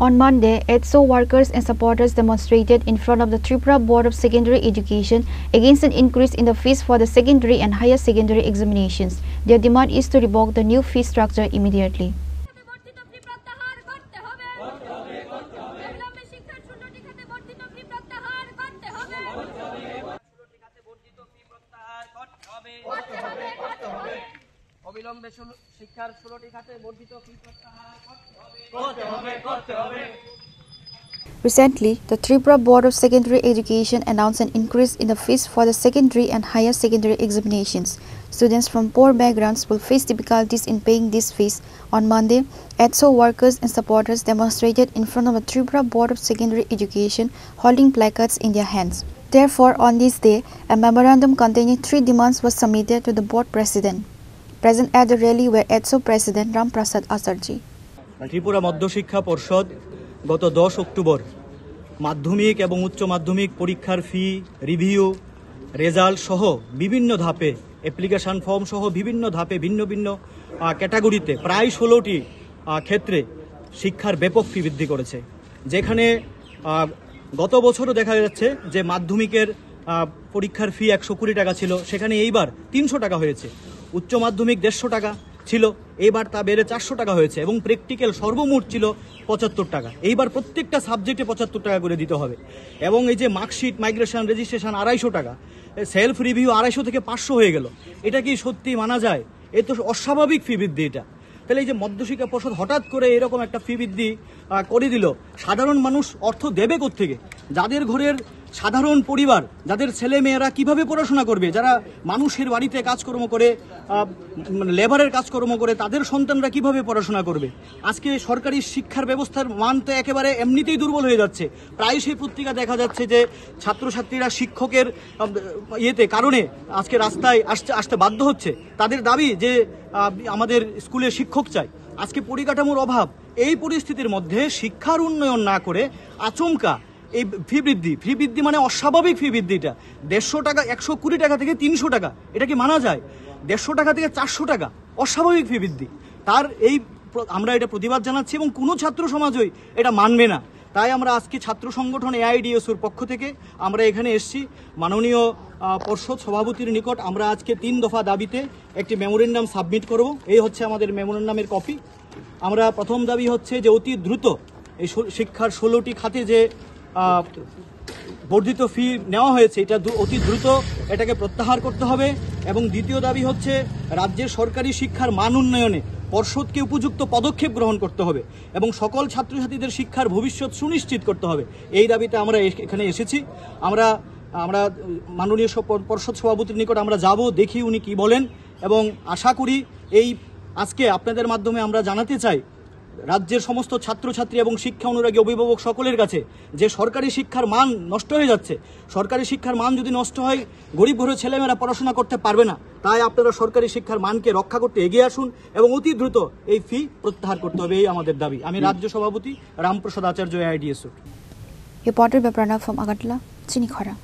On Monday, EDSO workers and supporters demonstrated in front of the Tripura Board of Secondary Education against an increase in the fees for the secondary and higher secondary examinations. Their demand is to revoke the new fee structure immediately. Recently, the Tripura Board of Secondary Education announced an increase in the fees for the secondary and higher secondary examinations. Students from poor backgrounds will face difficulties in paying these fees. On Monday, EDSO workers and supporters demonstrated in front of the Tripura Board of Secondary Education holding placards in their hands. Therefore, on this day, a memorandum containing 3 demands was submitted to the board president. Present at the rally were EDSO President Ram Prasad Asarji. Tripura মধ্য শিক্ষা পর্ষদ গত 10 October মাধ্যমিক এবং উচ্চ মাধ্যমিক পরীক্ষার ফি review result সহ বিভিন্ন ধাপে অ্যাপ্লিকেশন ফর্ম সহ বিভিন্ন ধাপে ভিন্ন ভিন্ন ক্যাটাগরিতে প্রায় 16টি ক্ষেত্রে শিক্ষার ব্যাপক ফি বৃদ্ধি করেছে। যেখানে গত বছরও দেখা যাচ্ছে যে মাধ্যমিকের পরীক্ষার ফি 120 টাকা ছিল, সেখানে এইবার 300 টাকা হয়েছে। উচ্চ মাধ্যমিক 150 টাকা ছিল, এইবার তা বেড়ে 400 টাকা হয়েছে এবং প্র্যাকটিক্যাল সর্বমোট ছিল 75 টাকা। এইবার প্রত্যেকটা সাবজেক্টে 75 টাকা করে দিতে হবে। এবং এই যে মার্কশিট, মাইগ্রেশন, রেজিস্ট্রেশন 250 টাকা, সেলফ রিভিউ 250 থেকে 500 হয়ে গেল। এটা কি সত্যি মানা যায়? এ তো অস্বাভাবিক ফি বৃদ্ধি। এটা তাহলে এই যে মধ্যশিক্ষা পর্ষদ হঠাৎ করে এরকম একটা ফি বৃদ্ধি করে দিল, সাধারণ মানুষ অর্থ দেবে কোত্থেকে? যাদের ঘরের সাধারণ পরিবার, যাদের ছেলে মেয়েরা কিভাবে পড়াশোনা করবে, যারা মানুষের বাড়িতে কাজকর্ম করে লেবারের কাজকর্ম করে, তাদের সন্তানরা কিভাবে পড়াশোনা করবে? আজকে সরকারি শিক্ষার ব্যবস্থার মান তো একেবারে এমনিতেই দুর্বল হয়ে যাচ্ছে। প্রায় সেই পত্রিকা দেখা যাচ্ছে যে ছাত্রছাত্রীরা শিক্ষকের কারণে আজকে রাস্তায় আসতে বাধ্য হচ্ছে। তাদের দাবি যে আমাদের স্কুলে শিক্ষক চাই। আজকে পরিকাঠামোর অভাব। এই পরিস্থিতির মধ্যে শিক্ষার উন্নয়ন না করে আচমকা এই ফি বৃদ্ধি মানে অস্বাভাবিক ফি বৃদ্ধিটা। 150 টাকা 120 টাকা থেকে 300 টাকা, এটা কি মানা যায়? 150 টাকা থেকে 400 টাকা, অস্বাভাবিক ফি বৃদ্ধি। আমরা এটা প্রতিবাদ জানাচ্ছি এবং কোনো ছাত্র সমাজই এটা মানবে না। তাই আমরা আজকে ছাত্র সংগঠন AIDSOর পক্ষ থেকে আমরা এখানে এসেছি। মাননীয় পর্ষদ সভাপতির নিকট আমরা আজকে 3 দফা দাবিতে একটি মেমোরেন্ডাম সাবমিট করব। এই হচ্ছে আমাদের মেমোরেন্ডামের কপি। আমরা প্রথম দাবি হচ্ছে যে অতি দ্রুত এই শিক্ষার 16টি খাতে যে বর্ধিত ফি নেওয়া হয়েছে, এটা অতি দ্রুত এটাকে প্রত্যাহার করতে হবে। এবং দ্বিতীয় দাবি হচ্ছে রাজ্যের সরকারি শিক্ষার মান উন্নয়নে পর্ষদকে উপযুক্ত পদক্ষেপ গ্রহণ করতে হবে এবং সকল ছাত্রছাত্রীদের শিক্ষার ভবিষ্যৎ সুনিশ্চিত করতে হবে। এই দাবিতে আমরা এখানে এসেছি। আমরা মাননীয় পর্ষদ সভাপতির নিকট আমরা যাব, দেখি উনি কি বলেন এবং আশা করি আজকে আপনাদের মাধ্যমে আমরা জানাতে চাই রাজ্যের সমস্ত ছাত্রছাত্রী এবং শিক্ষা অনুরাগী অভিভাবক সকলের কাছে যে সরকারি শিক্ষার মান নষ্ট হয়ে যাচ্ছে। সরকারি শিক্ষার মান যদি নষ্ট হয়, গরিব ঘরের ছেলেমেয়েরা পড়াশোনা করতে পারবে না। তাই আপনারা সরকারি শিক্ষার মানকে রক্ষা করতে এগিয়ে আসুন এবং অতি দ্রুত এই ফি প্রত্যাহার করতে হবে, এই আমাদের দাবি। আমি রাজ্য সভাপতি রামপ্রসাদ আচার্য AIDSO। Reported by Pranav from Agartala, Chinikhara.